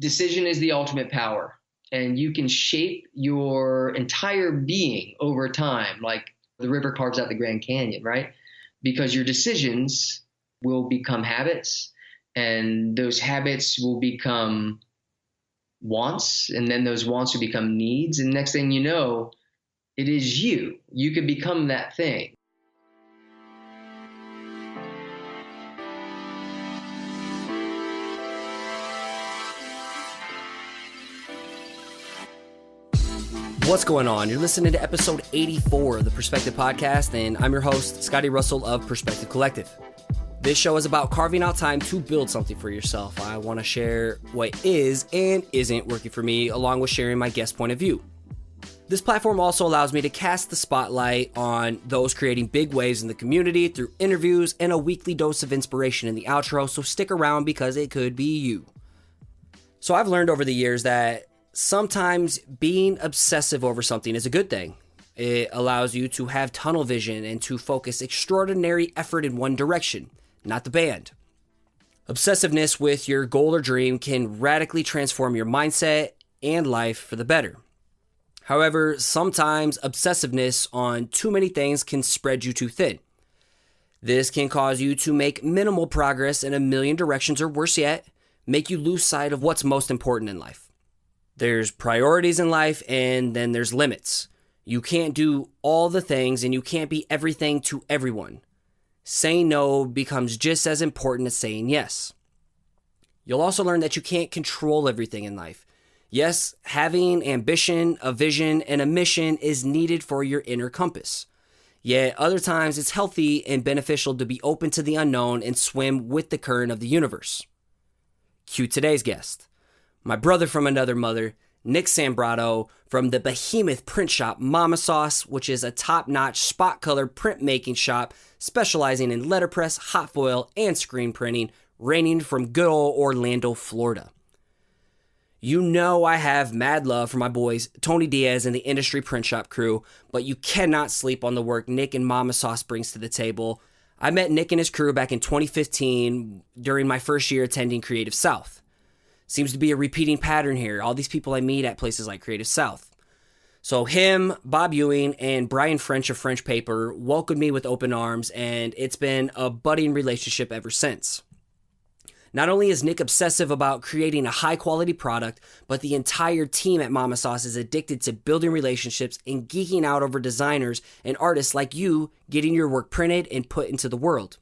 decision is the ultimate power, and you can shape your entire being over time, like the river carves out the Grand Canyon, right? Because your decisions will become habits, and those habits will become wants, and then those wants will become needs. And next thing you know, it is you. You could become that thing. What's going on? You're listening to episode 84 of the Perspective Podcast, and I'm your host, Scotty.D.Russell of Perspective Collective. This show is about carving out time to build something for yourself. I want to share what is and isn't working for me, along with sharing my guest point of view. This platform also allows me to cast the spotlight on those creating big waves in the community through interviews and a weekly dose of inspiration in the outro, so stick around because it could be you. So I've learned over the years that sometimes being obsessive over something is a good thing. It allows you to have tunnel vision and to focus extraordinary effort in one direction, not the band. Obsessiveness with your goal or dream can radically transform your mindset and life for the better. However, sometimes obsessiveness on too many things can spread you too thin. This can cause you to make minimal progress in a million directions, or worse yet, make you lose sight of what's most important in life. There's priorities in life, and then there's limits. You can't do all the things, and you can't be everything to everyone. Saying no becomes just as important as saying yes. You'll also learn that you can't control everything in life. Yes, having ambition, a vision, and a mission is needed for your inner compass. Yet other times it's healthy and beneficial to be open to the unknown and swim with the current of the universe. Cue today's guest. My brother from another mother, Nick Sambrato from the behemoth print shop Mama Sauce, which is a top-notch spot-color printmaking shop specializing in letterpress, hot foil, and screen printing, reigning from good old Orlando, Florida. You know I have mad love for my boys Tony Diaz and the industry print shop crew, but you cannot sleep on the work Nick and Mama Sauce brings to the table. I met Nick and his crew back in 2015 during my first year attending Creative South. Seems to be a repeating pattern here. All these people I meet at places like Creative South. So him, Bob Ewing, and Brian French of French Paper welcomed me with open arms, and it's been a budding relationship ever since. Not only is Nick obsessive about creating a high-quality product, but the entire team at Mama Sauce is addicted to building relationships and geeking out over designers and artists like you getting your work printed and put into the world.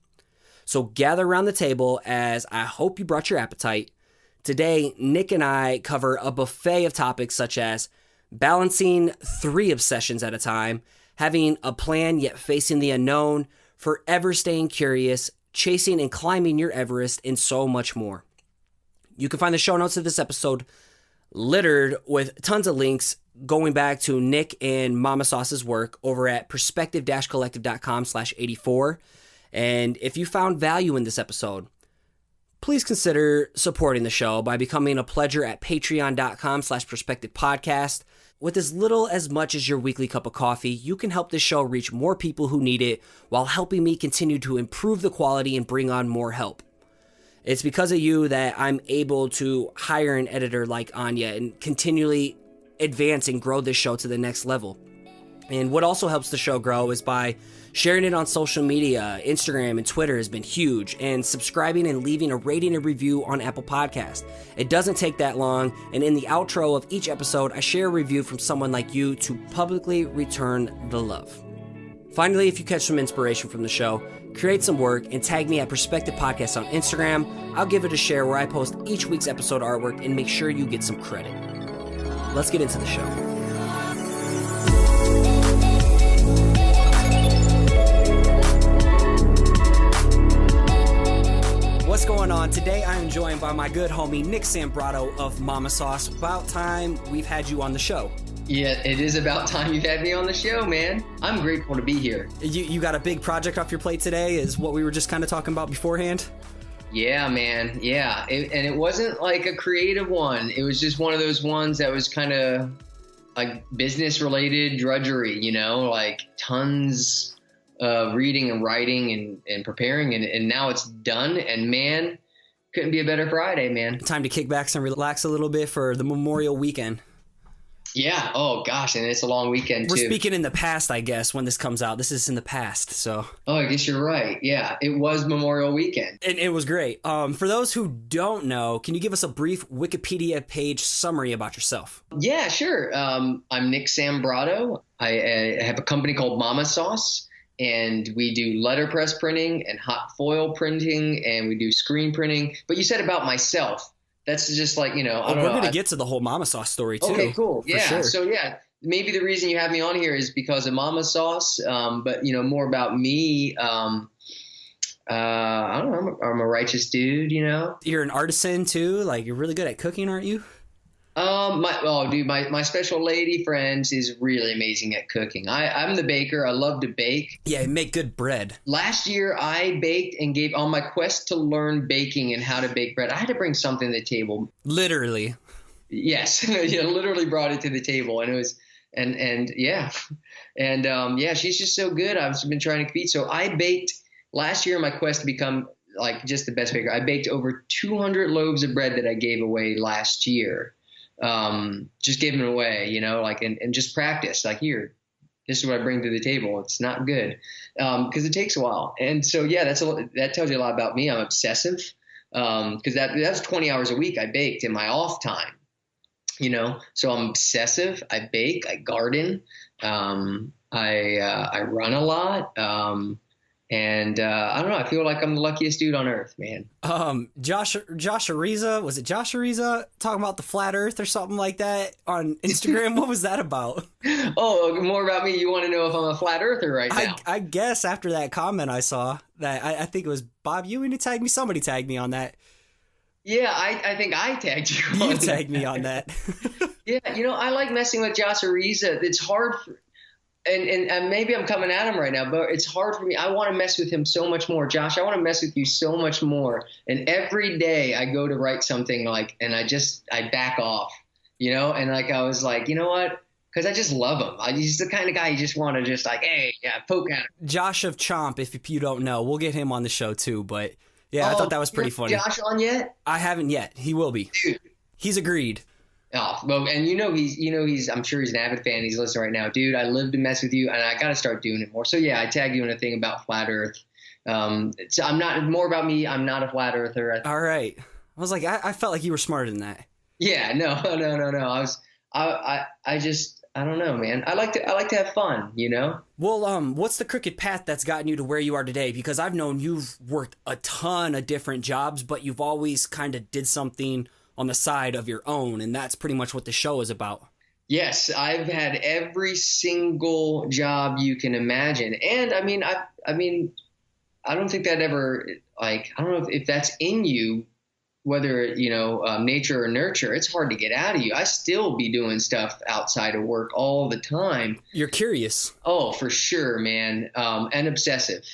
So gather around the table, as I hope you brought your appetite. Today, Nick and I cover a buffet of topics such as balancing 3 obsessions at a time, having a plan yet facing the unknown, forever staying curious, chasing and climbing your Everest, and so much more. You can find the show notes of this episode littered with tons of links going back to Nick and Mama Sauce's work over at perspective-collective.com/84. And if you found value in this episode, please consider supporting the show by becoming a pledger at patreon.com/perspective podcast. With as little as much as your weekly cup of coffee, you can help this show reach more people who need it while helping me continue to improve the quality and bring on more help. It's because of you that I'm able to hire an editor like Áine and continually advance and grow this show to the next level. And what also helps the show grow is by sharing it on social media. Instagram and Twitter has been huge, and subscribing and leaving a rating and review on Apple Podcasts. It doesn't take that long, and in the outro of each episode, I share a review from someone like you to publicly return the love. Finally, if you catch some inspiration from the show, create some work and tag me at Perspective Podcast on Instagram. I'll give it a share where I post each week's episode artwork and make sure you get some credit. Let's get into the show. What's going on? Today I'm joined by my good homie Nick Sambrato of Mama Sauce. About time we've had you on the show. Yeah, it is about time you've had me on the show, man. I'm grateful to be here. You got a big project off your plate today, is what we were just kind of talking about beforehand? Yeah, man. Yeah. And it wasn't like a creative one. It was just one of those ones that was kind of like business related drudgery, you know, like tons of reading and writing and preparing. And now it's done. And man, Couldn't be a better Friday, man. Time to kick back and relax a little bit for the Memorial weekend. Yeah. Oh gosh, and it's a long weekend too. We're speaking in the past, I guess, when this comes out. This is in the past, so. Oh, I guess you're right. Yeah, it was Memorial weekend. And it was great. For those who don't know, can you give us a brief Wikipedia page summary about yourself? Yeah, sure. I'm Nick Sambrato. I have a company called Mama Sauce, and we do letterpress printing and hot foil printing, and we do screen printing. But you said about myself. That's just like, I don't know. We're going to get to the whole Mama Sauce story, too. Okay, cool. Yeah. Sure. So, yeah, maybe the reason you have me on here is because of Mama Sauce. But, more about me. I don't know. I'm a righteous dude, You're an artisan, too? Like, you're really good at cooking, aren't you? My special lady friends is really amazing at cooking. I'm the baker. I love to bake. Yeah, you make good bread. Last year I baked and gave on my quest to learn baking and how to bake bread. I had to bring something to the table. Literally. Yes. Literally brought it to the table, and it was, she's just so good. I've been trying to compete. So I baked last year in my quest to become like just the best baker. I baked over 200 loaves of bread that I gave away last year. Just gave them away, and just practice. Like, here, this is what I bring to the table. It's not good because it takes a while. And so, that tells you a lot about me. I'm obsessive because that's 20 hours a week I baked in my off time, So I'm obsessive. I bake. I garden. I run a lot. And I don't know. I feel like I'm the luckiest dude on earth, man. Josh Ariza, was it Josh Ariza talking about the flat earth or something like that on Instagram? What was that about? Oh, more about me. You want to know if I'm a flat earther right now? I guess after that comment I saw that, I think it was Bob Ewing who tagged me. Somebody tagged me on that. Yeah, I think I tagged you. You tagged me on that. Yeah, I like messing with Josh Ariza. It's hard and maybe I'm coming at him right now, but it's hard for me. I want to mess with him so much more. Josh, I want to mess with you so much more. And every day I go to write something and I back off, and I was like, you know what? Because I just love him. He's the kind of guy you just want to just poke at him. Josh of Chomp, if you don't know, we'll get him on the show too. But yeah, I thought that was pretty funny. Josh on yet? I haven't yet. He will be. Dude. He's agreed. Oh, well, and I'm sure he's an avid fan. He's listening right now. Dude, I live to mess with you, and I got to start doing it more. So, yeah, I tagged you in a thing about flat earth. So I'm not, more about me, I'm not a flat earther. All right. I was like, I felt like you were smarter than that. Yeah, no. I don't know, man. I like to have fun, Well, what's the crooked path that's gotten you to where you are today? Because I've known you've worked a ton of different jobs, but you've always kind of did something on the side of your own, and that's pretty much what the show is about. Yes, I've had every single job you can imagine, and I don't think that ever, I don't know if that's in you, whether nature or nurture. It's hard to get out of you. I still be doing stuff outside of work all the time. You're curious. Oh, for sure, man, and obsessive,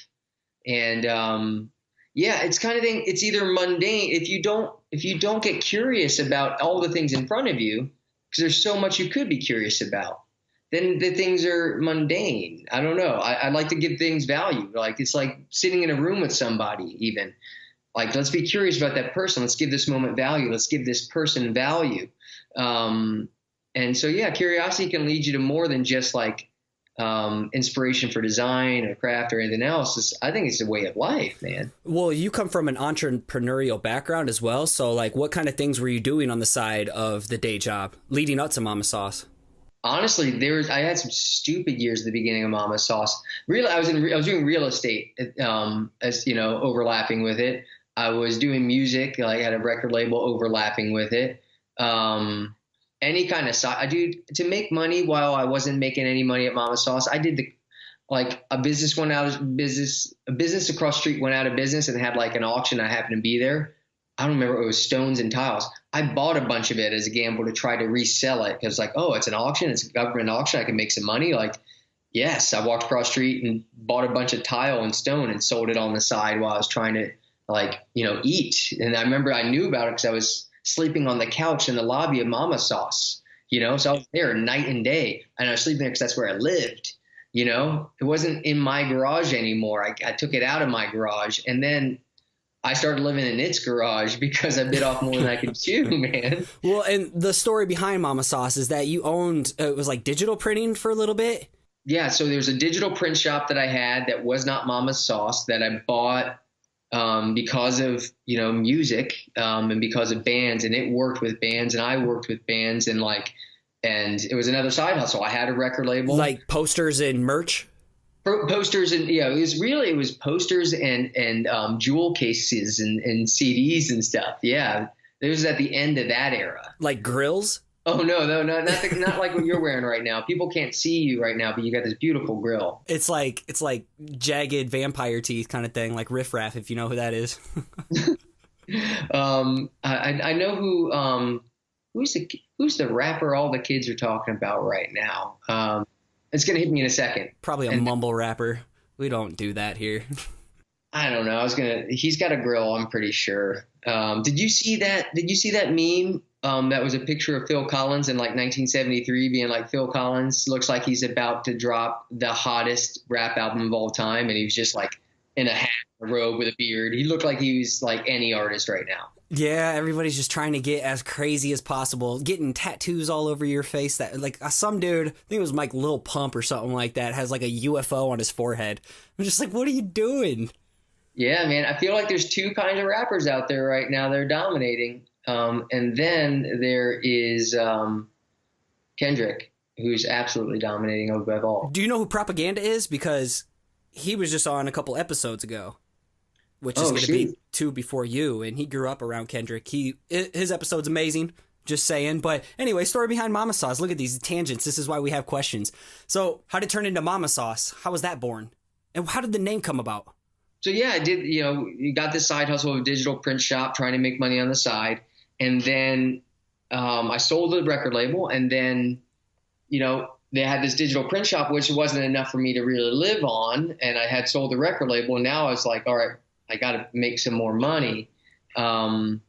and it's kind of thing. It's either mundane if you don't get curious about all the things in front of you, because there's so much you could be curious about, then the things are mundane. I don't know. I like to give things value. Like, it's like sitting in a room with somebody even. Like, let's be curious about that person. Let's give this moment value. Let's give this person value. And so, yeah, curiosity can lead you to more than just like inspiration for design or craft or anything else. I think it's a way of life, man. Well, you come from an entrepreneurial background as well. So like, what kind of things were you doing on the side of the day job leading up to Mama Sauce? Honestly, I had some stupid years at the beginning of Mama Sauce. Really, I was doing real estate, overlapping with it. I was doing music. I had a record label overlapping with it. Any kind of side, to make money while I wasn't making any money at Mama Sauce. I did a business across the street went out of business and had like an auction. I happened to be there. I don't remember. It was stones and tiles. I bought a bunch of it as a gamble to try to resell it. Because it's an auction. It's a government auction. I can make some money. Yes, I walked across the street and bought a bunch of tile and stone and sold it on the side while I was trying to eat. And I remember I knew about it because I was sleeping on the couch in the lobby of Mama Sauce, so I was there night and day, and I was sleeping there because that's where I lived, it wasn't in my garage anymore. I took it out of my garage, and then I started living in its garage because I bit off more than I could chew, man. Well, and the story behind Mama Sauce is that you owned, it was like digital printing for a little bit. Yeah, so there's a digital print shop that I had that was not Mama's Sauce that I bought because of, music and because of bands, and it worked with bands and I worked with bands and it was another side hustle. I had a record label. Like posters and merch? Posters and, it was posters and jewel cases and CDs and stuff. Yeah. It was at the end of that era. Like grills? Oh, no, not like what you're wearing right now. People can't see you right now, but you got this beautiful grill. It's like jagged vampire teeth kind of thing, like Riff Raff, if you know who that is. I know who's the rapper all the kids are talking about right now. It's going to hit me in a second. Probably a mumble rapper. We don't do that here. I don't know. He's got a grill, I'm pretty sure. Did you see that meme? That was a picture of Phil Collins in 1973 being like, Phil Collins looks like he's about to drop the hottest rap album of all time. And he was just in a hat, a robe with a beard. He looked like he was like any artist right now. Yeah, everybody's just trying to get as crazy as possible, getting tattoos all over your face. That some dude, I think it was Mike Lil Pump or something like that, has like a UFO on his forehead. I'm just like, what are you doing? Yeah, man, I feel like there's two kinds of rappers out there right now that are dominating. And then there is Kendrick, who's absolutely dominating above all. Do you know who Propaganda is? Because he was just on a couple episodes ago, which is going to be 2 before you, and he grew up around Kendrick. His episode's amazing, just saying. But anyway, story behind Mama Sauce. Look at these tangents. This is why we have questions. So how did it turn into Mama Sauce? How was that born? And how did the name come about? So yeah, I did, you got this side hustle of a digital print shop, trying to make money on the side. And then I sold the record label, and then, they had this digital print shop, which wasn't enough for me to really live on. And I had sold the record label, and now I was like, all right, I got to make some more money. And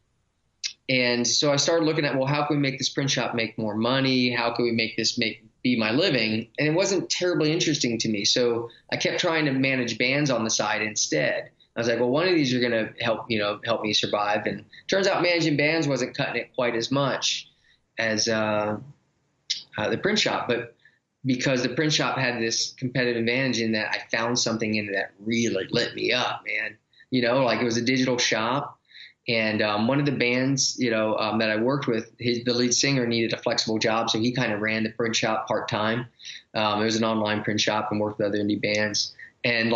so I started looking at, well, how can we make this print shop make more money? How can we make this be my living? And it wasn't terribly interesting to me. So I kept trying to manage bands on the side instead. I was like, well, one of these are going to help me survive. And turns out managing bands wasn't cutting it quite as much as the print shop. But because the print shop had this competitive advantage in that I found something in it that really lit me up, man. It was a digital shop. And one of the bands, that I worked with, the lead singer needed a flexible job. So he kind of ran the print shop part-time. It was an online print shop and worked with other indie bands. And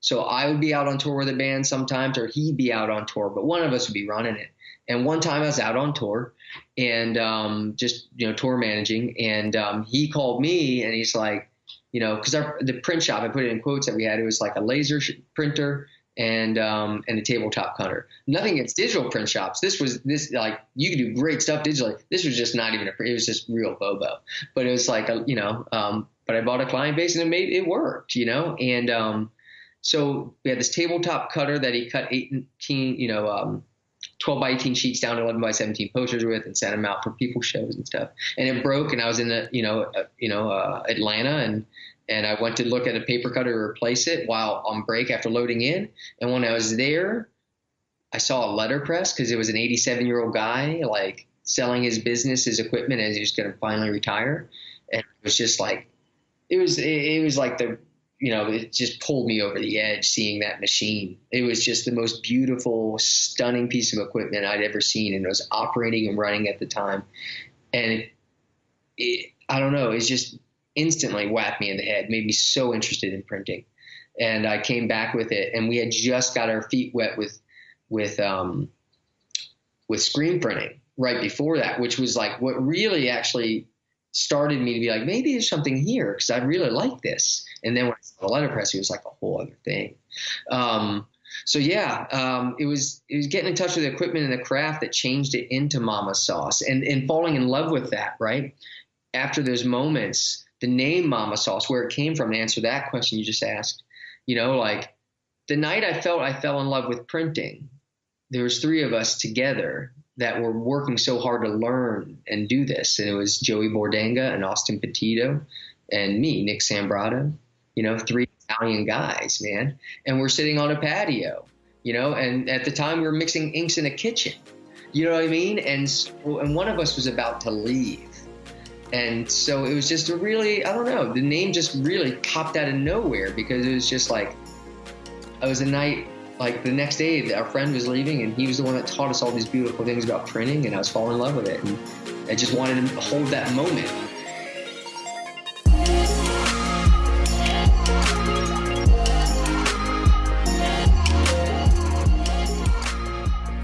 so I would be out on tour with a band sometimes, or he'd be out on tour, but one of us would be running it. And one time I was out on tour and just, tour managing. And he called me and he's like, because the print shop, I put it in quotes that we had, it was like a laser printer and a tabletop cutter. Nothing against digital print shops. This you could do great stuff digitally. This was just not even it was just real bobo. But it was like but I bought a client base and it worked, and so we had this tabletop cutter that he cut 12 by 18 sheets down to 11 by 17 posters with and sent them out for people's shows and stuff. And it broke, and I was in Atlanta, and I went to look at a paper cutter to replace it while on break after loading in. And when I was there, I saw a letterpress because it was an 87-year-old guy selling his business, his equipment, as he was going to finally retire. And it was just it was like it just pulled me over the edge seeing that machine. It was just the most beautiful, stunning piece of equipment I'd ever seen. And it was operating and running at the time. And I don't know, it's just instantly whacked me in the head, made me so interested in printing. And I came back with it, and we had just got our feet wet with screen printing right before that, which was what really actually started me to be like, maybe there's something here because I really like this. And then when I saw the letterpress, it was like a whole other thing. It was getting in touch with the equipment and the craft that changed it into Mama Sauce and falling in love with that, right? After those moments, the name Mama Sauce, where it came from, to answer that question you just asked, the night I fell in love with printing, there was 3 of us together that were working so hard to learn and do this. And it was Joey Bordenga and Austin Petito and me, Nick Sambrato, 3 Italian guys, man. And we're sitting on a patio and at the time we were mixing inks in a kitchen, you know what I mean? And one of us was about to leave. And so it was just a really, I don't know, the name just really popped out of nowhere, because it was just like, it was a night, like the next day our friend was leaving, and he was the one that taught us all these beautiful things about printing, and I was falling in love with it. And I just wanted to hold that moment.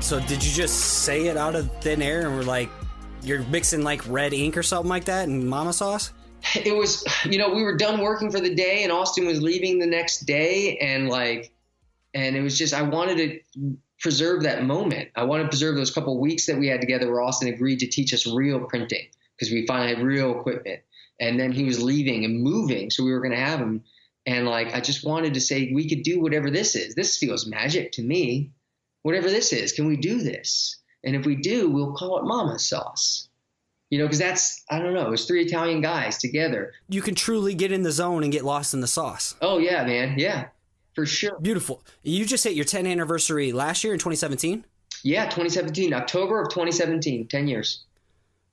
So did you just say it out of thin air and we're like, you're mixing like red ink or something like that and mama sauce? It was, we were done working for the day, and Austin was leaving the next day. And it was just, I wanted to preserve that moment. I wanted to preserve those couple of weeks that we had together where Austin agreed to teach us real printing, because we finally had real equipment. And then he was leaving and moving, so we were going to have him. And I just wanted to say, we could do whatever this is. This feels magic to me. Whatever this is, can we do this? And if we do, we'll call it mama sauce. Because that's, I don't know, it was 3 Italian guys together. You can truly get in the zone and get lost in the sauce. Oh, yeah, man. Yeah, for sure. Beautiful. You just hit your 10th anniversary last year in 2017? Yeah, 2017, October of 2017, 10 years.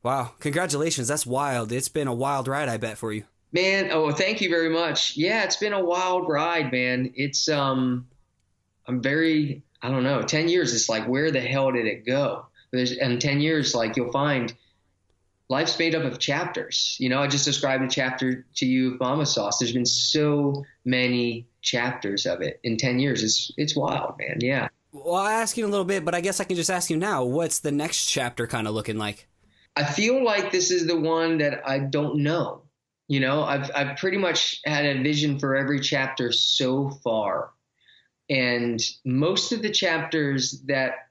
Wow. Congratulations. That's wild. It's been a wild ride, I bet, for you. Man, thank you very much. Yeah, it's been a wild ride, man. It's, I'm very, I don't know, 10 years, it's like, where the hell did it go? And 10 years, you'll find life's made up of chapters. I just described a chapter to you of mama sauce. There's been so many chapters of it in 10 years. It's wild, man. Yeah. Well, I'll ask you in a little bit, but I guess I can just ask you now, what's the next chapter kind of looking like? I feel like this is the one that I don't know. I've pretty much had a vision for every chapter so far. And most of the chapters that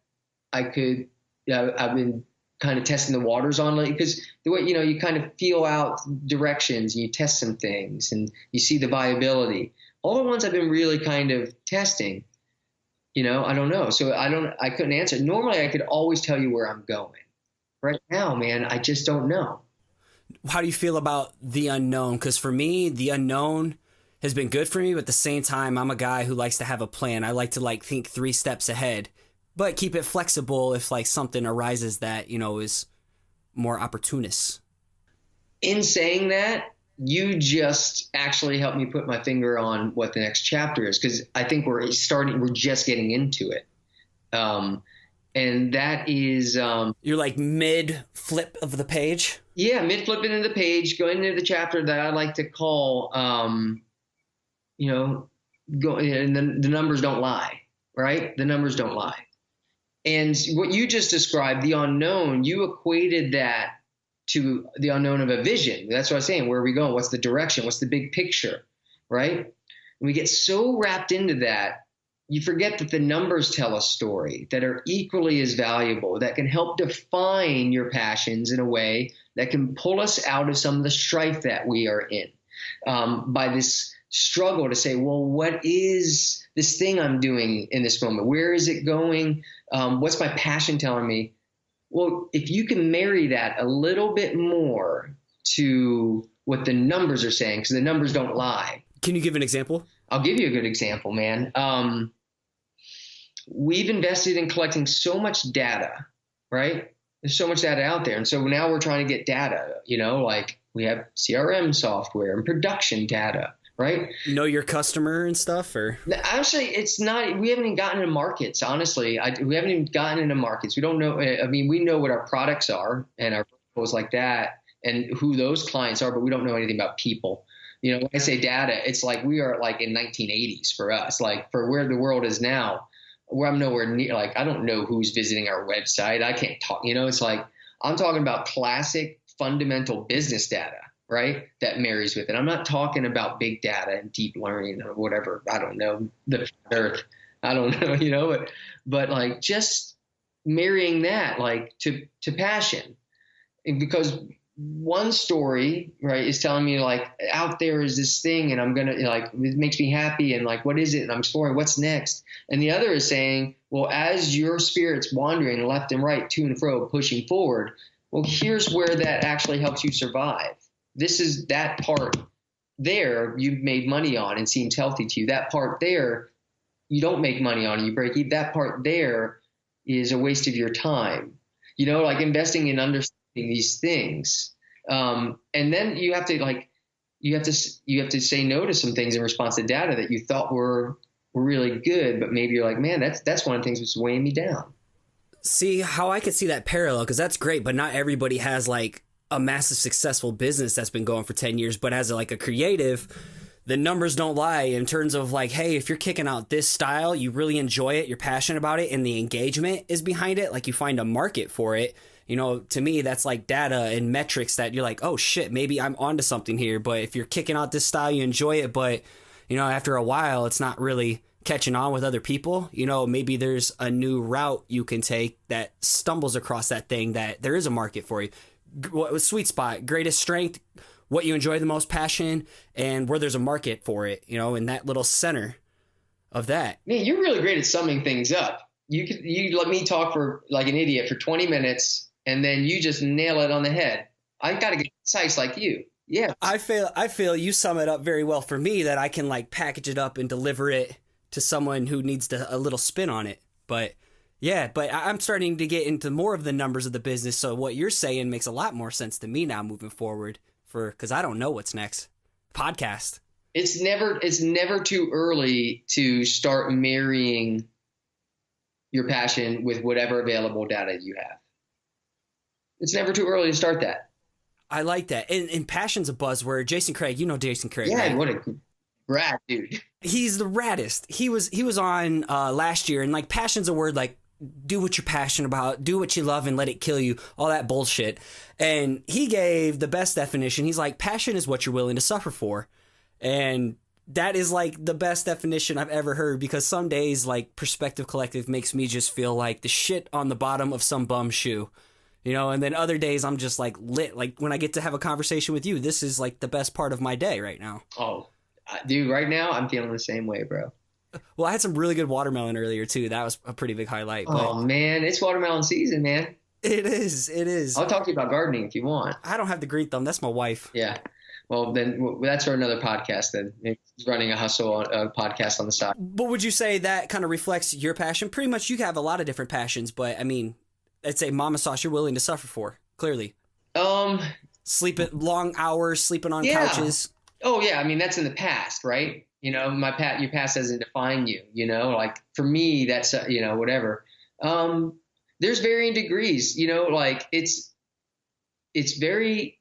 I've been kind of testing the waters on, because the way, you kind of feel out directions and you test some things and you see the viability. All the ones I've been really kind of testing, I don't know. So I couldn't answer. Normally I could always tell you where I'm going. Right now, man, I just don't know. How do you feel about the unknown? Because for me, the unknown has been good for me, but at the same time, I'm a guy who likes to have a plan. I like to think 3 steps ahead, but keep it flexible if something arises that, is more opportunist. In saying that, you just actually helped me put my finger on what the next chapter is, because I think we're just getting into it. And that is... You're like mid-flip of the page? Yeah, mid-flipping into the page, going into the chapter that I like to call... and the numbers don't lie, right? The numbers don't lie. And what you just described, the unknown, you equated that to the unknown of a vision. That's what I was saying. Where are we going? What's the direction? What's the big picture, right? And we get so wrapped into that, you forget that the numbers tell a story that are equally as valuable, that can help define your passions in a way that can pull us out of some of the strife that we are in, by this struggle to say, well, what is this thing I'm doing in this moment? Where is it going? What's my passion telling me? Well, if you can marry that a little bit more to what the numbers are saying, because the numbers don't lie. Can you give an example? I'll give you a good example, man. We've invested in collecting so much data, right? There's so much data out there. And so now we're trying to get data, we have CRM software and production data. Right? Know your customer and stuff, or? Actually, it's not. We haven't even gotten into markets. Honestly, we haven't even gotten into markets. We don't know. I mean, we know what our products are and our verticals like that, and who those clients are, but we don't know anything about people. When I say data, it's like we are like in 1980s for us. Like for where the world is now, where I'm nowhere near. I don't know who's visiting our website. I can't talk. It's like I'm talking about classic, fundamental business data. Right? That marries with it. I'm not talking about big data and deep learning or whatever. I don't know. The earth. I don't know, but just marrying that to passion. And because one story, right, is telling me out there is this thing and I'm going to it makes me happy. And what is it? And I'm exploring what's next. And the other is saying, well, as your spirit's wandering left and right, to and fro, pushing forward, well, here's where that actually helps you survive. This is that part there you've made money on and seems healthy to you. That part there you don't make money on it, you break even, that part there is a waste of your time. Like investing in understanding these things. And then you have to say no to some things in response to data that you thought were really good, but maybe you're like, man, that's one of the things that's weighing me down. See how I could see that parallel, because that's great, but not everybody has like a massive successful business that's been going for 10 years, but as like a creative, the numbers don't lie in terms of like, hey, if you're kicking out this style, you really enjoy it, you're passionate about it, and the engagement is behind it, like you find a market for it. To me, that's like data and metrics that you're like, oh shit, maybe I'm onto something here. But if you're kicking out this style, you enjoy it, but after a while, it's not really catching on with other people. Maybe there's a new route you can take that stumbles across that thing that there is a market for you. Sweet spot, greatest strength, what you enjoy the most, passion, and where there's a market for it, in that little center of that. Man, you're really great at summing things up. You let me talk for like an idiot for 20 minutes and then you just nail it on the head. I got to get concise like you. Yeah. I feel you sum it up very well for me, that I can like package it up and deliver it to someone who needs a little spin on it. But yeah, but I'm starting to get into more of the numbers of the business. So what you're saying makes a lot more sense to me now moving forward, because I don't know what's next. Podcast. It's never too early to start marrying your passion with whatever available data you have. It's never too early to start that. I like that. And passion's a buzzword. Jason Craig, Jason Craig. Yeah, right? What a rad dude. He's the raddest. He was on last year, and like passion's a word, like do what you're passionate about, do what you love and let it kill you, all that bullshit. And he gave the best definition. He's like, passion is what you're willing to suffer for. And that is like the best definition I've ever heard, because some days like Perspective Collective makes me just feel like the shit on the bottom of some bum shoe. And then other days I'm just like lit. Like when I get to have a conversation with you, this is like the best part of my day right now. Oh, dude, right now I'm feeling the same way, bro. Well, I had some really good watermelon earlier too. That was a pretty big highlight. Oh man, it's watermelon season, man. It is. I'll talk to you about gardening if you want. I don't have the green thumb. That's my wife. Yeah. Well, then that's for another podcast then. It's running a hustle podcast on the side. But would you say that kind of reflects your passion? Pretty much you have a lot of different passions, but I mean, I'd say mama sauce you're willing to suffer for, clearly. Sleeping long hours, sleeping on couches. Oh yeah, I mean that's in the past, right? Your past doesn't define you. Like for me, that's whatever. There's varying degrees. Like it's very,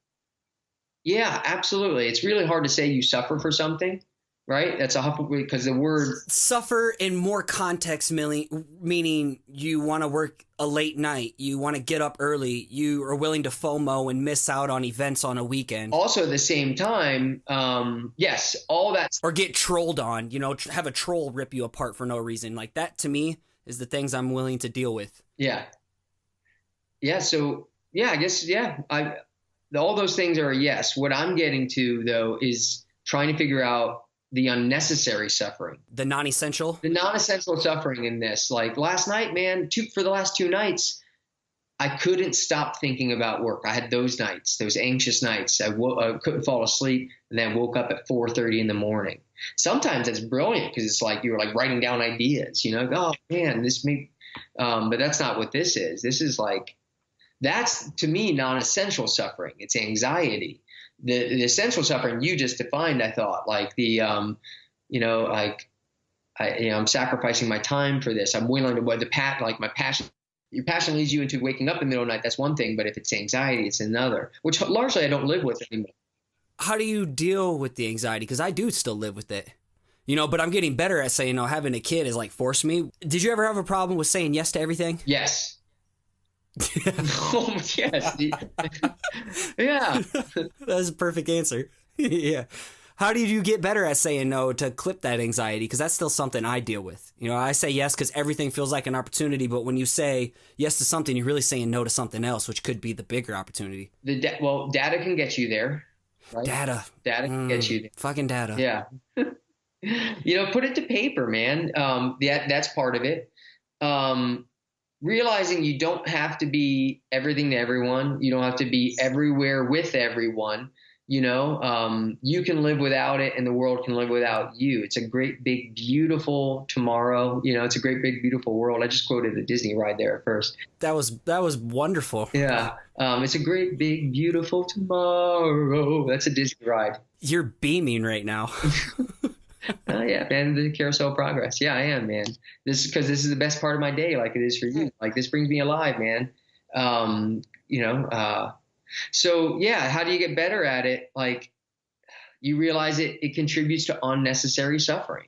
yeah, absolutely. It's really hard to say you suffer for something. Right? That's because the word suffer in more context, meaning you want to work a late night, you want to get up early, you are willing to FOMO and miss out on events on a weekend. Also at the same time, yes, all that. Or get trolled on, have a troll rip you apart for no reason. Like that to me is the things I'm willing to deal with. Yeah. Yeah. So yeah, I guess, yeah, all those things are a yes. What I'm getting to though is trying to figure out the unnecessary suffering, the non-essential suffering in this. Like last night, man, for the last 2 nights, I couldn't stop thinking about work. I had those nights, those anxious nights. I couldn't fall asleep, and then woke up at 4:30 in the morning. Sometimes it's brilliant because it's like you're like writing down ideas, oh man, but that's not what this is. This is like, that's to me non-essential suffering. It's anxiety. The essential suffering you just defined, I thought, like I'm sacrificing my time for this. I'm willing to my passion. Your passion leads you into waking up in the middle of the night. That's one thing, but if it's anxiety, it's another, which largely I don't live with anymore. How do you deal with the anxiety? Because I do still live with it, but I'm getting better at saying, having a kid has like forced me. Did you ever have a problem with saying yes to everything? Yes. Oh, yes. Yeah. That's a perfect answer. Yeah. How did you get better at saying no to clip that anxiety? Because that's still something I deal with. I say yes because everything feels like an opportunity, but when you say yes to something, you're really saying no to something else, which could be the bigger opportunity. Data can get you there. Right? Data can get you there. Fucking data. Yeah. Put it to paper, man. That's part of it. Realizing you don't have to be everything to everyone. You don't have to be everywhere with everyone. You can live without it and the world can live without you. It's a great, big, beautiful tomorrow. It's a great, big, beautiful world. I just quoted the Disney ride there at first. That was wonderful. Yeah. It's a great, big, beautiful tomorrow. That's a Disney ride. You're beaming right now. Yeah, man, the carousel progress. Yeah, I am, man. Because this is the best part of my day, like it is for you. Like this brings me alive, man. So yeah, how do you get better at it? Like you realize it contributes to unnecessary suffering,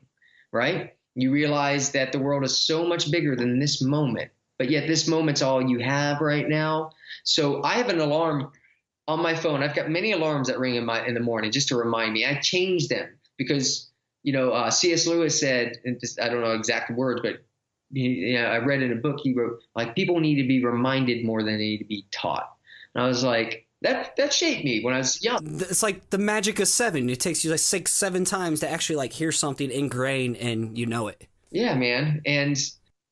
right? You realize that the world is so much bigger than this moment, but yet this moment's all you have right now. So I have an alarm on my phone. I've got many alarms that ring in the morning just to remind me. I change them because C.S. Lewis said, and I don't know exact words, but I read in a book he wrote, like, people need to be reminded more than they need to be taught. And I was like, that shaped me when I was young. It's like the magic of 7. It takes you like 6-7 times to actually like hear something ingrained and you know it. Yeah, man. And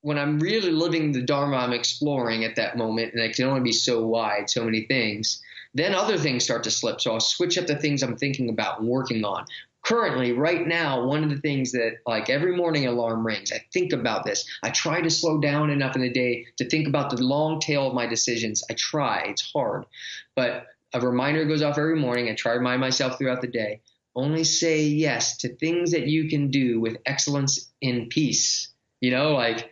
when I'm really living the Dharma I'm exploring at that moment, and it can only be so wide, so many things, then other things start to slip. So I'll switch up the things I'm thinking about and working on. Currently, right now, one of the things that, like, every morning alarm rings, I think about this. I try to slow down enough in the day to think about the long tail of my decisions. I try. It's hard. But a reminder goes off every morning. I try to remind myself throughout the day. Only say yes to things that you can do with excellence in peace. I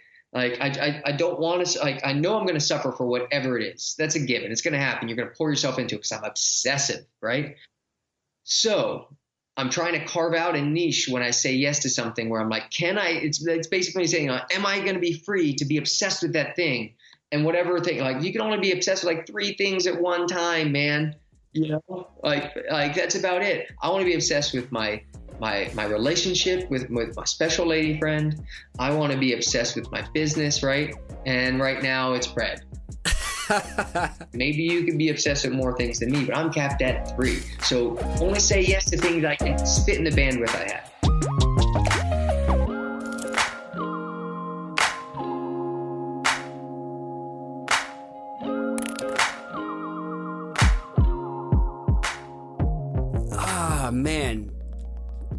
don't want to, like, I know I'm going to suffer for whatever it is. That's a given. It's going to happen. You're going to pour yourself into it because I'm obsessive, right? So I'm trying to carve out a niche when I say yes to something where I'm like, it's basically saying, am I going to be free to be obsessed with that thing? And whatever thing, like, you can only be obsessed with like 3 things at one time, man. Like that's about it. I want to be obsessed with my relationship with my special lady friend. I want to be obsessed with my business, right? And right now it's bread. Maybe you can be obsessed with more things than me, but I'm capped at 3. So only say yes to things I can fit in the bandwidth I have. Ah, man.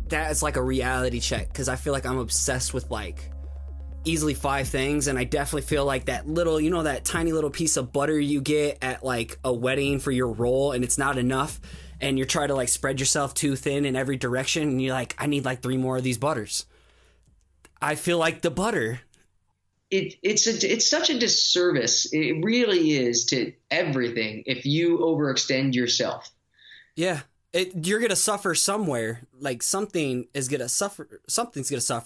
That is like a reality check because I feel like I'm obsessed with like easily 5 things, and I definitely feel like that little, that tiny little piece of butter you get at like a wedding for your roll, and it's not enough, and you're trying to like spread yourself too thin in every direction, and you're like, I need like 3 more of these butters. I feel like the butter. It's such a disservice. It really is to everything if you overextend yourself. Yeah. You're going to suffer somewhere. Like something's going to suffer.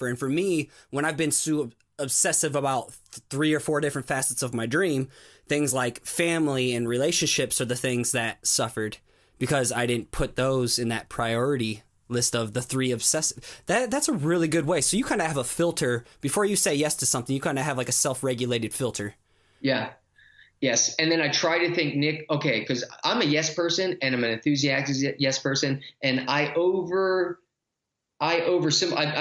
And for me, when I've been so obsessive about 3 or 4 different facets of my dream, things like family and relationships are the things that suffered because I didn't put those in that priority list of the 3 obsessive. That's a really good way. So you kind of have a filter before you say yes to something. You kind of have like a self-regulated filter. Yeah. Yes. And then I try to think, Nick, okay, because I'm a yes person and I'm an enthusiastic yes person. And I'm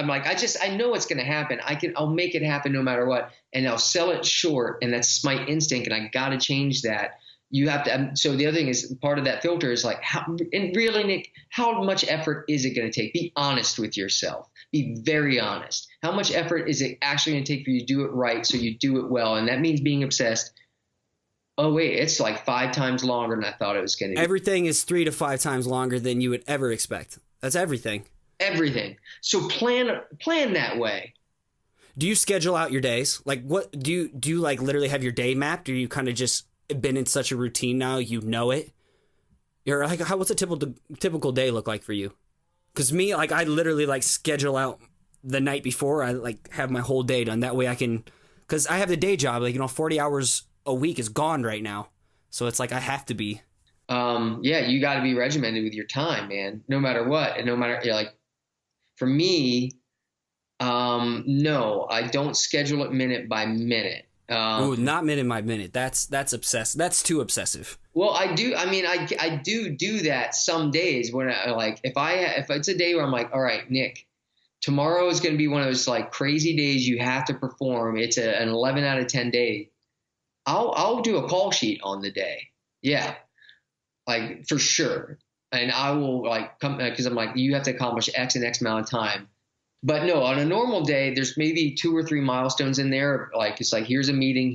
like, I know it's going to happen. I'll make it happen no matter what. And I'll sell it short. And that's my instinct. And I got to change that. You have to. So the other thing is part of that filter is like, really, Nick, how much effort is it going to take? Be honest with yourself. Be very honest. How much effort is it actually going to take for you to do it right? So you do it well. And that means being obsessed. Oh, wait, it's like 5 times longer than I thought it was going to be. Everything is 3 to 5 times longer than you would ever expect. That's everything. Everything. So plan that way. Do you schedule out your days? Like, what do you like literally have your day mapped, or you kind of just been in such a routine now you know it? You're like, what's a typical day look like for you? Because me, like, I literally like schedule out the night before. I like have my whole day done. That way I can, because I have the day job, like, 40 hours a week is gone right now. So it's like I have to be. Yeah, you got to be regimented with your time, man, no matter what. And no matter, like, for me, no, I don't schedule it minute by minute. Ooh, not minute by minute. That's obsessive. That's too obsessive. Well, I do. I mean, I do that some days when I like, if it's a day where I'm like, all right, Nick, tomorrow is going to be one of those like crazy days you have to perform. It's an 11 out of 10 day. I'll do a call sheet on the day. Yeah. Like, for sure. and I will like come because I'm like, you have to accomplish X and X amount of time. But no, on a normal day, there's maybe 2 or 3 milestones in there. Like, it's like, here's a meeting,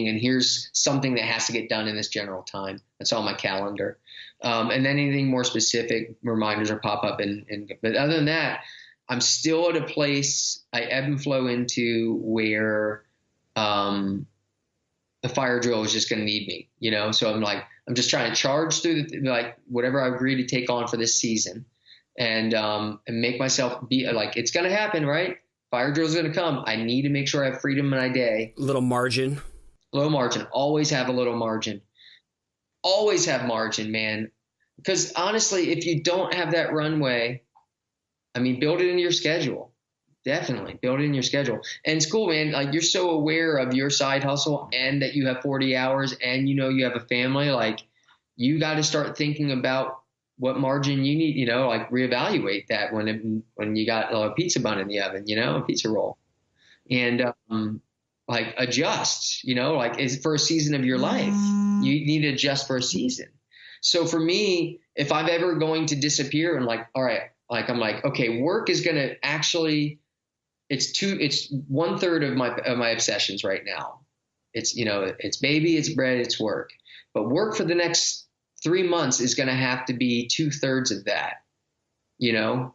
and here's something that has to get done in this general time. That's on my calendar. And then anything more specific, reminders will pop up. But other than that, I'm still at a place I ebb and flow into where the fire drill is just going to need me, you know? So I'm just trying to charge through like whatever I agree to take on for this season. And make myself be like, it's going to happen, right? Fire drill's going to come. I need to make sure I have freedom in my day. Little margin. Always have a little margin. Always have margin, man. Because honestly, if you don't have that runway, I mean, build it into your schedule. Definitely build it in your schedule. And it's cool, man. Like, you're so aware of your side hustle and that you have 40 hours and, you know, you have a family. Like, you got to start thinking about what margin you need, you know, like reevaluate that when you got a pizza bun in the oven, you know, a pizza roll, and like adjust, you know, like is for a season of your life, you need to adjust for a season. So for me, if I'm ever going to disappear and like, all right, like I'm like, okay, work is going to actually, it's 1/3 of my obsessions right now. It's, you know, it's baby, it's bread, it's work, but work for the next 3 months is going to have to be 2/3 of that, you know,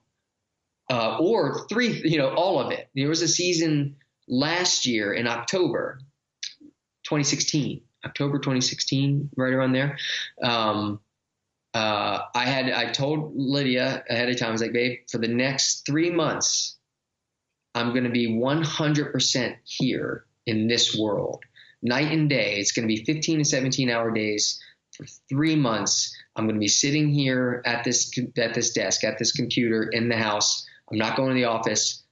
or 3, you know, all of it. There was a season last year in October 2016, right around there. I told Lydia ahead of time, I was like, babe, for the next 3 months, I'm going to be 100% here in this world, night and day. It's going to be 15 to 17 hour days. For 3 months, I'm going to be sitting here at this desk, at this computer in the house. I'm not going to the office.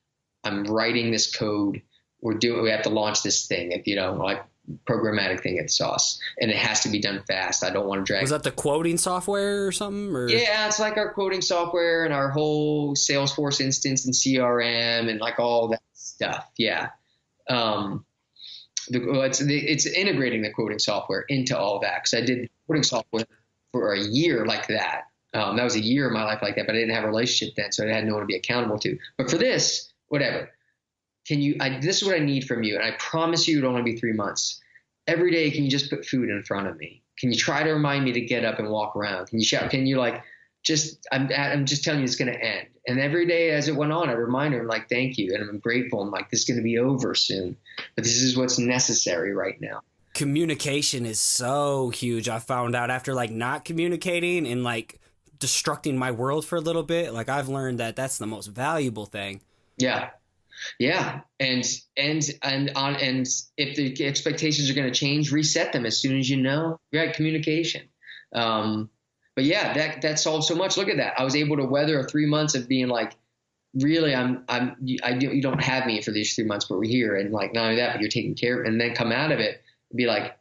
I'm writing this code. We have to launch this thing, you know, like programmatic thing at Sauce, and it has to be done fast. I don't want to drag. Was that the quoting software or something? Or? Yeah, it's like our quoting software and our whole Salesforce instance and CRM and like all that stuff. Yeah. It's integrating the quoting software into all that, because I did quoting software for a year like that. That was a year of my life like that, but I didn't have a relationship then, so I had no one to be accountable to. But for this, whatever. This is what I need from you, and I promise you it will only be 3 months. Every day, can you just put food in front of me? Can you try to remind me to get up and walk around? Can you shout? Can you like I'm just telling you it's going to end. And every day as it went on, I remind her, I'm like, thank you. And I'm grateful. I'm like, this is going to be over soon, but this is what's necessary right now. Communication is so huge. I found out after like not communicating and like destructing my world for a little bit, like I've learned that that's the most valuable thing. Yeah. Yeah. And if the expectations are going to change, reset them as soon as you know. Right. Communication. But yeah, that solves so much. Look at that. I was able to weather 3 months of being like, really, you don't have me for these 3 months, but we're here. And like, not only that, but you're taking care of it. And then come out of it and be like,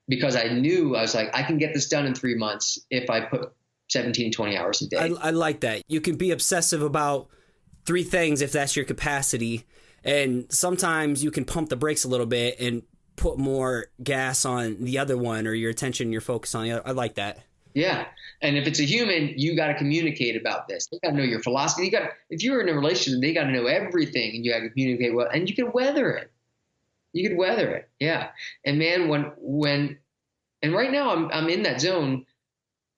because I was like, I can get this done in 3 months if I put 17, 20 hours a day. I like that. You can be obsessive about 3 things if that's your capacity. And sometimes you can pump the brakes a little bit and put more gas on the other one, or your attention, your focus on the other. I like that. Yeah. And if it's a human, you got to communicate about this. They got to know your philosophy. If you're in a relationship, they got to know everything, and you got to communicate well, and you can weather it. Yeah. And man, and right now I'm in that zone,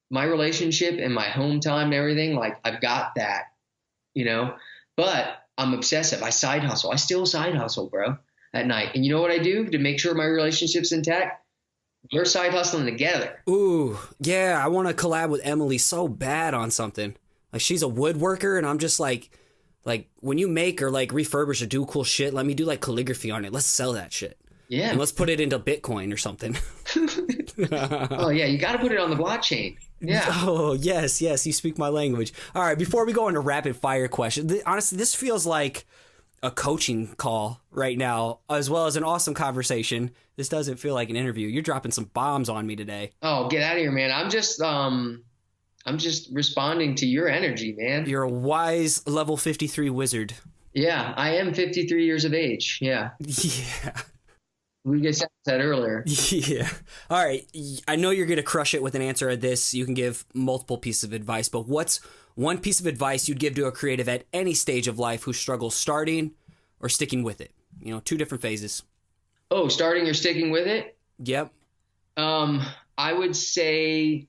my relationship and my home time and everything, like I've got that, you know, but I'm obsessive. I side hustle. I still side hustle, bro, at night. And you know what I do to make sure my relationship's intact? We're side hustling together. Ooh, yeah. I want to collab with Emily so bad on something. Like, she's a woodworker, and I'm just like when you make or like refurbish or do cool shit, let me do like calligraphy on it. Let's sell that shit. Yeah. And let's put it into Bitcoin or something. Oh yeah, you got to put it on the blockchain. Yeah. Oh yes, you speak my language. All right, before we go into rapid fire questions, honestly, this feels like a coaching call right now, as well as an awesome conversation. This doesn't feel like an interview. You're dropping some bombs on me today. Oh, get out of here, man. I'm just responding to your energy, man. You're a wise level 53 wizard. Yeah, I am 53 years of age. Yeah. Yeah. We just said earlier. Yeah. All right. I know you're going to crush it with an answer of this. You can give multiple pieces of advice, but what's one piece of advice you'd give to a creative at any stage of life who struggles starting or sticking with it? You know, two different phases. Oh, starting or sticking with it? Yep. I would say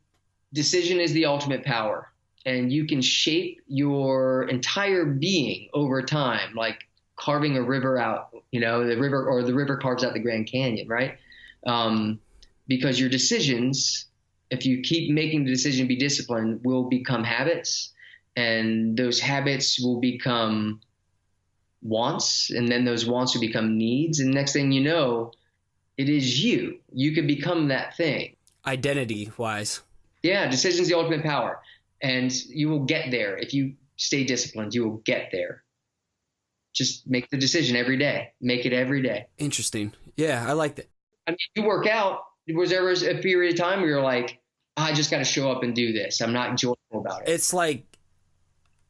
decision is the ultimate power, and you can shape your entire being over time, like carving a river out, the river carves out the Grand Canyon, right? Because your decisions, if you keep making the decision to be disciplined, will become habits, and those habits will become wants, and then those wants will become needs, and next thing you know, it is you. You could become that thing. Identity-wise. Yeah, decision's the ultimate power, and you will get there. If you stay disciplined, you will get there. Just make the decision every day. Make it every day. Interesting. Yeah, I like that. I mean, you work out. Was there a period of time where you're like, I just got to show up and do this. I'm not joyful about it. It's like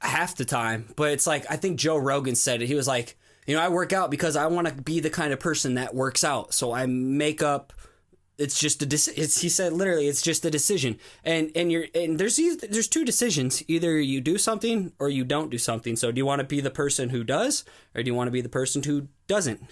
half the time, but it's like, I think Joe Rogan said it. He was like, I work out because I want to be the kind of person that works out. So I make up. It's just he said literally, it's just a decision. And there's two decisions. Either you do something or you don't do something. So do you want to be the person who does, or do you want to be the person who doesn't?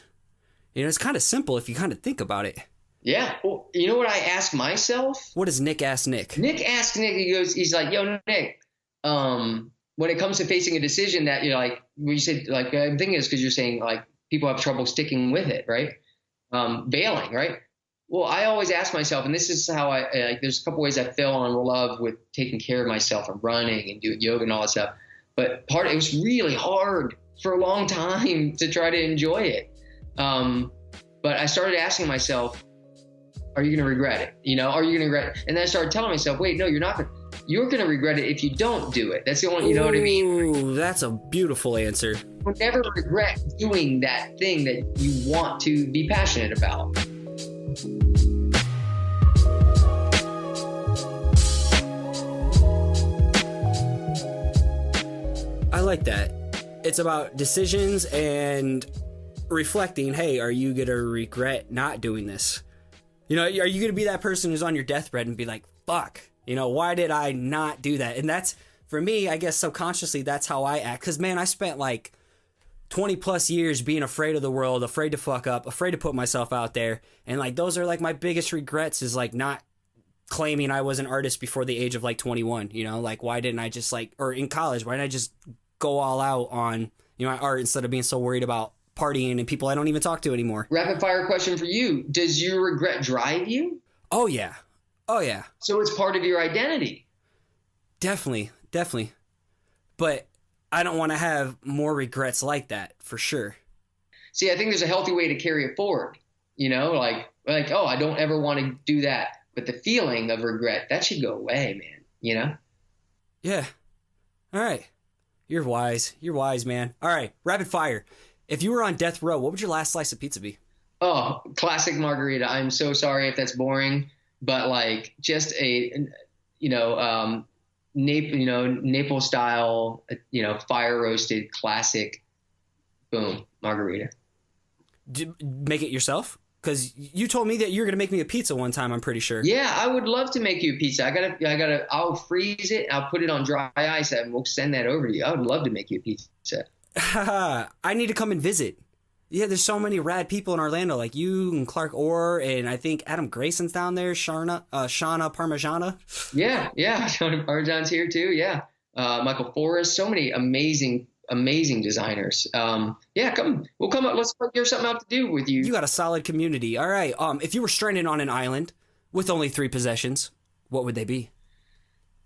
It's kind of simple if you kind of think about it. Yeah. Well, you know what I ask myself? What does Nick ask Nick? Nick asks Nick, he's like, yo, Nick, when it comes to facing a decision that you're like, when you said, like, I'm thinking is because you're saying like people have trouble sticking with it, right? Bailing, right? Well, I always ask myself, and this is how there's a couple ways I fell in love with taking care of myself and running and doing yoga and all that stuff. But it was really hard for a long time to try to enjoy it. But I started asking myself, are you going to regret it? Are you going to regret it? And then I started telling myself, wait, no, you're not. You're going to regret it if you don't do it. That's the only, you know what I mean? Ooh, that's a beautiful answer. You'll never regret doing that thing that you want to be passionate about. I like that. It's about decisions and reflecting, hey, are you going to regret not doing this? Are you going to be that person who's on your deathbed and be like, fuck, why did I not do that? And that's, for me, I guess subconsciously, that's how I act. Because, man, I spent like 20 plus years being afraid of the world, afraid to fuck up, afraid to put myself out there. And like, those are like my biggest regrets, is like not claiming I was an artist before the age of like 21, like why didn't I just or in college, why didn't I just go all out on, my art instead of being so worried about partying and people I don't even talk to anymore. Rapid fire question for you. Does your regret drive you? Oh yeah. So it's part of your identity. Definitely. But I don't want to have more regrets like that, for sure. See, I think there's a healthy way to carry it forward. Like, oh, I don't ever want to do that. But the feeling of regret, that should go away, man. Yeah. All right. You're wise, man. All right. Rapid fire. If you were on death row, what would your last slice of pizza be? Oh, classic margarita. I'm so sorry if that's boring, but like just a, Naples style, fire roasted classic, boom, margarita. Make it yourself? Because you told me that you were going to make me a pizza one time, I'm pretty sure. Yeah, I would love to make you a pizza. I'll freeze it. I'll put it on dry ice and we'll send that over to you. I would love to make you a pizza. I need to come and visit. Yeah, there's so many rad people in Orlando, like you and Clark Orr, and I think Adam Grayson's down there, Shauna Parmigiana. Yeah, Shauna Parmigiana's here too, yeah. Michael Forrest, so many amazing designers. We'll come up, let's figure something out to do with you. You got a solid community. All right, if you were stranded on an island with only 3 possessions, what would they be?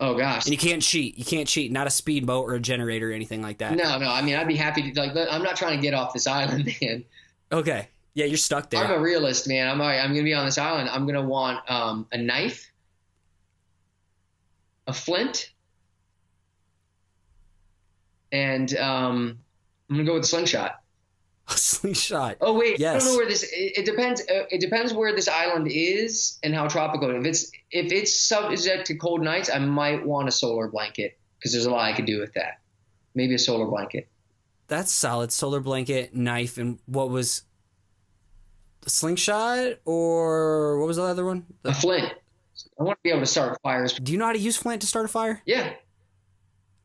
Oh gosh. And you can't cheat, not a speedboat or a generator or anything like that. No, I mean, I'd be happy to, I'm not trying to get off this island, man. Okay. Yeah, you're stuck there. I'm a realist, man. I'm going to be on this island. I'm going to want a knife, a flint, and I'm going to go with a slingshot. A slingshot. Oh wait, yes. I don't know where this. It depends. It depends where this island is and how tropical. If it's subject to cold nights, I might want a solar blanket because there's a lot I could do with that. Maybe a solar blanket. That's solid. Solar blanket, knife, and what was slingshot, or what was the other one? A flint. I want to be able to start fires. Do you know how to use flint to start a fire? Yeah.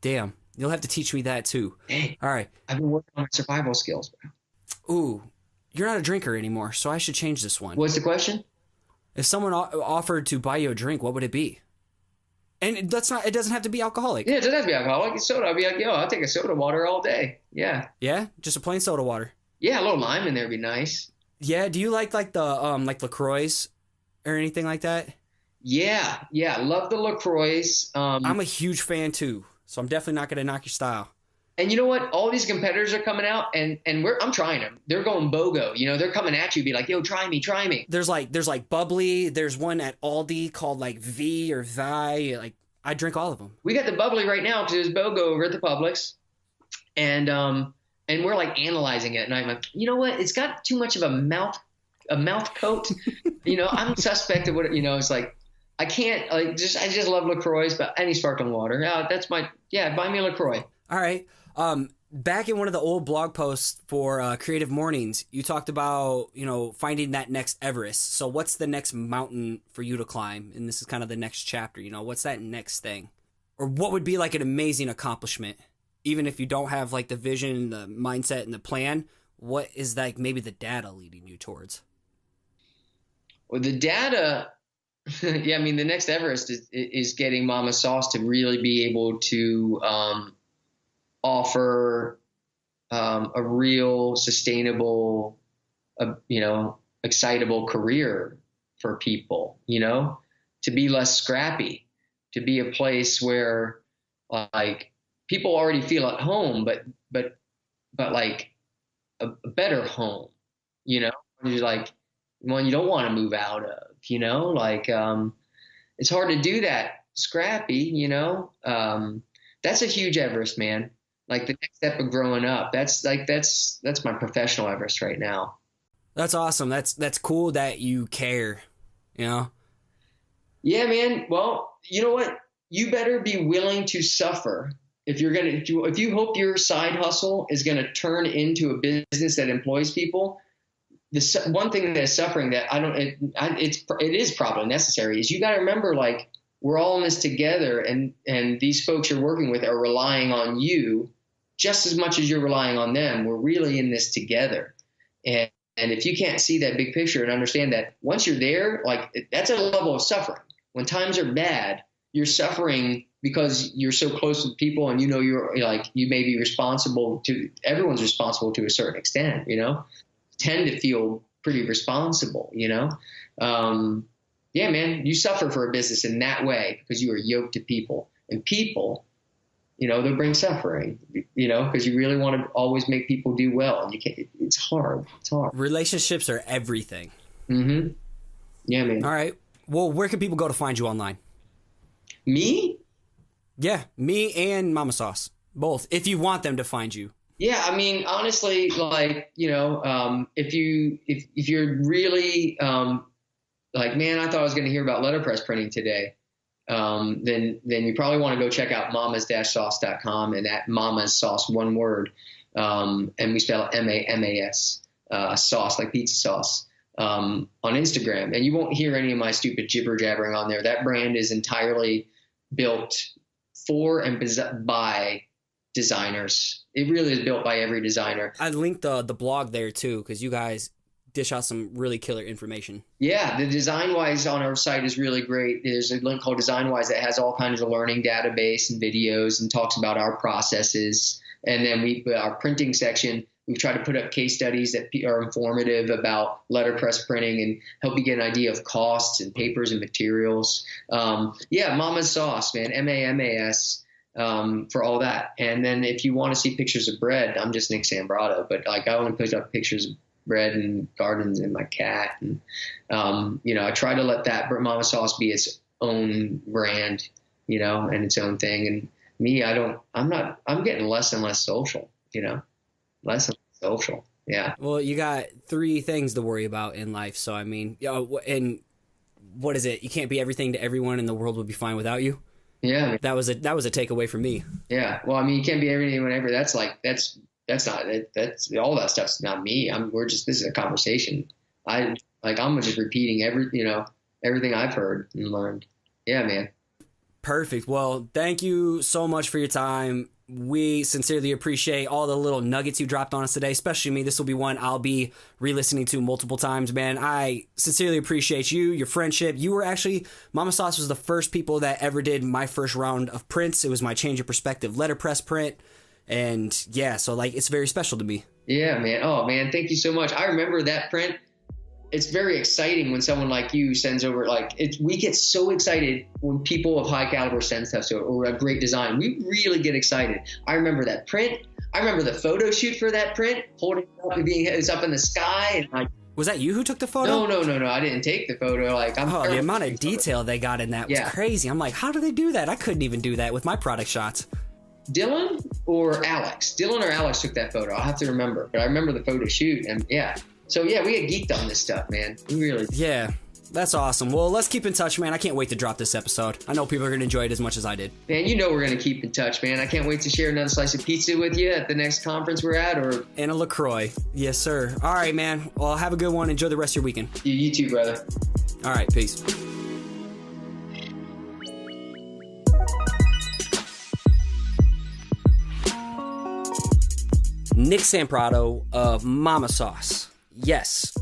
Damn. You'll have to teach me that too. Dang. All right. I've been working on my survival skills, bro. Ooh, you're not a drinker anymore, so I should change this one. What's the question? If someone offered to buy you a drink, what would it be? And it doesn't have to be alcoholic. Yeah, it doesn't have to be alcoholic. It's soda. I'll be like, yo, I'll take a soda water all day. Yeah. Yeah? Just a plain soda water. Yeah, a little lime in there would be nice. Yeah, do you like the like LaCroix or anything like that? Yeah, love the LaCroix. I'm a huge fan too, so I'm definitely not gonna knock your style. And you know what? All these competitors are coming out, and I'm trying them. They're going BOGO. You know, they're coming at you, be like, yo, try me. There's like bubbly. There's one at Aldi called like V or Vi. Like I drink all of them. We got the bubbly right now because there's BOGO over at the Publix, and we're like analyzing it, and I'm like, you know what? It's got too much of a mouth coat. You know, I'm suspect of what, you know, it's like, I can't, I just love LaCroix, but any sparkling water. Buy me a LaCroix. All right. Back in one of the old blog posts for Creative Mornings, you talked about, you know, finding that next Everest. So what's the next mountain for you to climb? And this is kind of the next chapter, you know, what's that next thing? Or what would be like an amazing accomplishment? Even if you don't have like the vision, the mindset, and the plan, what is like maybe the data leading you towards? Well, the data, yeah, I mean, the next Everest is getting Mama Sauce to really be able to offer a real sustainable, you know, excitable career for people, you know, to be less scrappy, to be a place where like people already feel at home, but like a better home, you know, you're like one you don't want to move out of, you know, like it's hard to do that scrappy, you know. That's a huge Everest, man. Like the next step of growing up, that's my professional Everest right now. That's awesome. That's cool that you care, you know. Yeah, man. Well, you know what? You better be willing to suffer if you hope your side hustle is gonna turn into a business that employs people. The one thing that is suffering that it is probably necessary is you got to remember, like, we're all in this together, and these folks you're working with are relying on you just as much as you're relying on them. We're really in this together. And if you can't see that big picture and understand that once you're there, like, that's a level of suffering. When times are bad, you're suffering because you're so close with people, and you know you're like, you may be responsible to, everyone's responsible to a certain extent, you know, tend to feel pretty responsible, you know. Yeah, man, you suffer for a business in that way because you are yoked to people, and people, you know, they bring suffering, you know, because you really want to always make people do well, and you can't. It's hard. Relationships are everything. Mm-hmm. Yeah, man. All right. Well, where can people go to find you online? Me? Yeah, me and Mama Sauce, both, if you want them to find you. Yeah, I mean, honestly, like, you know, if you're really like, man, I thought I was going to hear about letterpress printing today, then you probably want to go check out mamas-sauce.com, and at Mama's Sauce, one word, and we spell MAMAS, sauce, like pizza sauce, on Instagram. And you won't hear any of my stupid jibber jabbering on there. That brand is entirely built for and by designers. It really is built by every designer. I linked the blog there too, because you guys dish out some really killer information. Yeah, the DesignWise on our site is really great. There's a link called DesignWise that has all kinds of learning database and videos and talks about our processes. And then our printing section, we've tried to put up case studies that are informative about letterpress printing and help you get an idea of costs and papers and materials. Yeah, Mama's Sauce, man, MAMAS. For all that. And then if you want to see pictures of bread, I'm just Nick Sambrato, but like I only put up pictures of bread and gardens and my cat. And, you know, I try to let that Mama Sauce be its own brand, you know, and its own thing. And me, I'm getting less and less social, you know, less and less social. Yeah. Well, you got 3 things to worry about in life. So, I mean, you know, and what is it? You can't be everything to everyone, and the world would be fine without you. Yeah, that was a takeaway for me. Yeah, well, I mean, you can't be everything whenever. That's not it. That's all that stuff's not me. This is a conversation. I'm just repeating everything I've heard and learned. Yeah, man. Perfect. Well, thank you so much for your time. We sincerely appreciate all the little nuggets you dropped on us today, especially me. This will be one I'll be re-listening to multiple times, man. I sincerely appreciate you, your friendship. You were actually, Mama Sauce was the first people that ever did my first round of prints. It was my Change of Perspective letterpress print. And yeah, so like, it's very special to me. Yeah, man. Oh, man. Thank you so much. I remember that print. It's very exciting when someone like you sends over, we get so excited when people of high caliber send stuff or a great design. We really get excited. I remember that print. I remember the photo shoot for that print, holding it up and it's up in the sky. And was that you who took the photo? No. I didn't take the photo. The amount of detail they got in that was crazy. I'm like, how do they do that? I couldn't even do that with my product shots. Dylan or Alex took that photo. I'll have to remember, but I remember the photo shoot and yeah. So, yeah, we get geeked on this stuff, man. We really. Yeah, that's awesome. Well, let's keep in touch, man. I can't wait to drop this episode. I know people are going to enjoy it as much as I did. Man, we're going to keep in touch, man. I can't wait to share another slice of pizza with you at the next conference we're at. And a LaCroix. Yes, sir. All right, man. Well, have a good one. Enjoy the rest of your weekend. You too, brother. All right, peace. Nick Sambrato of Mama Sauce. Yes,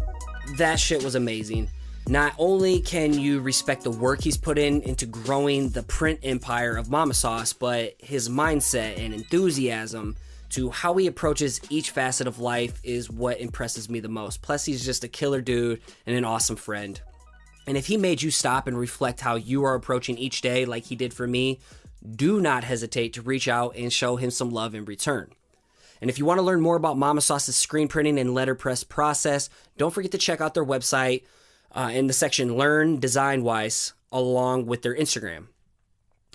that shit was amazing. Not only can you respect the work he's put into growing the print empire of Mama Sauce, but his mindset and enthusiasm to how he approaches each facet of life is what impresses me the most. Plus, he's just a killer dude and an awesome friend. And if he made you stop and reflect how you are approaching each day like he did for me, do not hesitate to reach out and show him some love in return. And if you want to learn more about Mama Sauce's screen printing and letterpress process, don't forget to check out their website in the section Learn Design Wise, along with their Instagram.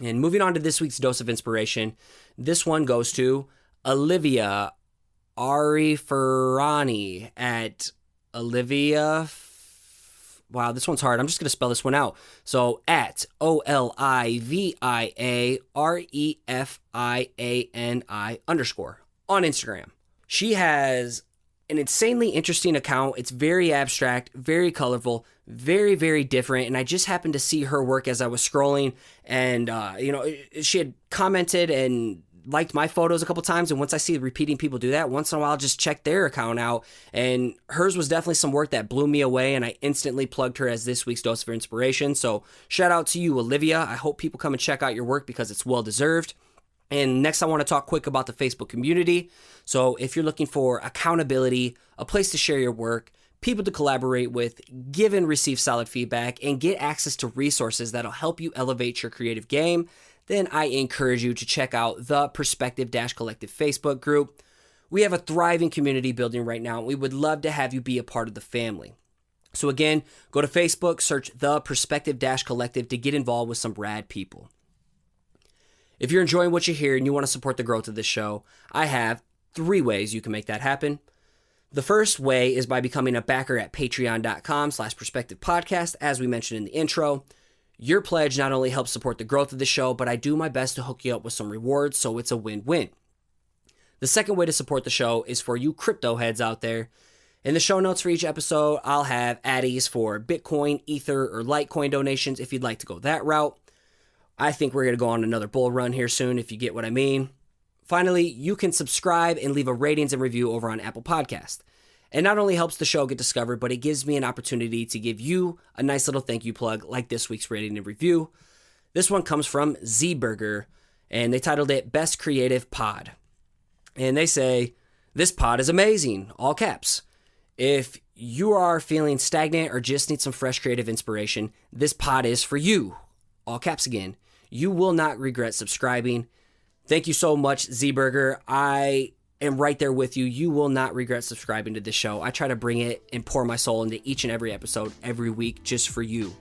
And moving on to this week's dose of inspiration, this one goes to Olivia Ariferani at Olivia. Wow, this one's hard. I'm just going to spell this one out. So at OLIVIAREFIANI_ on Instagram. She has an insanely interesting account. It's very abstract, very colorful, very, very different. And I just happened to see her work as I was scrolling. And, she had commented and liked my photos a couple times. And once I see repeating people do that, once in a while, I'll just check their account out. And hers was definitely some work that blew me away. And I instantly plugged her as this week's dose of inspiration. So shout out to you, Olivia. I hope people come and check out your work because it's well deserved. And next, I want to talk quick about the Facebook community. So if you're looking for accountability, a place to share your work, people to collaborate with, give and receive solid feedback, and get access to resources that'll help you elevate your creative game, then I encourage you to check out the Perspective-Collective Facebook group. We have a thriving community building right now, and we would love to have you be a part of the family. So again, go to Facebook, search the Perspective-Collective to get involved with some rad people. If you're enjoying what you hear and you want to support the growth of this show, I have 3 ways you can make that happen. The first way is by becoming a backer at patreon.com/perspectivepodcast, as we mentioned in the intro. Your pledge not only helps support the growth of the show, but I do my best to hook you up with some rewards, so it's a win-win. The second way to support the show is for you crypto heads out there. In the show notes for each episode, I'll have addies for Bitcoin, Ether, or Litecoin donations if you'd like to go that route. I think we're going to go on another bull run here soon, if you get what I mean. Finally, you can subscribe and leave a ratings and review over on Apple Podcast. It not only helps the show get discovered, but it gives me an opportunity to give you a nice little thank you plug like this week's rating and review. This one comes from Z-Burger, and they titled it Best Creative Pod. And they say, "This pod is amazing," all caps. If you are feeling stagnant or just need some fresh creative inspiration, this pod is for you, all caps again. You will not regret subscribing. Thank you so much, Z-Burger. I am right there with you. You will not regret subscribing to this show. I try to bring it and pour my soul into each and every episode every week just for you.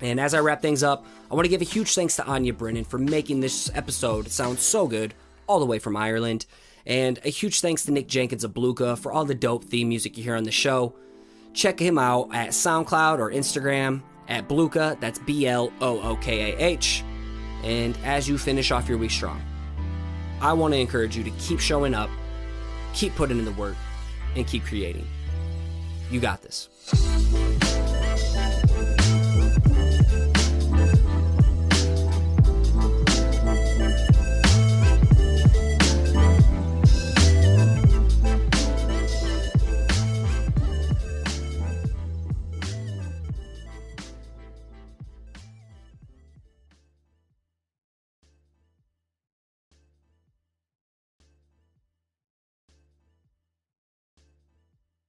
And as I wrap things up, I want to give a huge thanks to Áine, Brennan, for making this episode sound so good, all the way from Ireland. And a huge thanks to Nick Jenkins of Blookah for all the dope theme music you hear on the show. Check him out at SoundCloud or Instagram at Blookah, that's BLOOKAH. And as you finish off your week strong, I want to encourage you to keep showing up, keep putting in the work, and keep creating. You got this.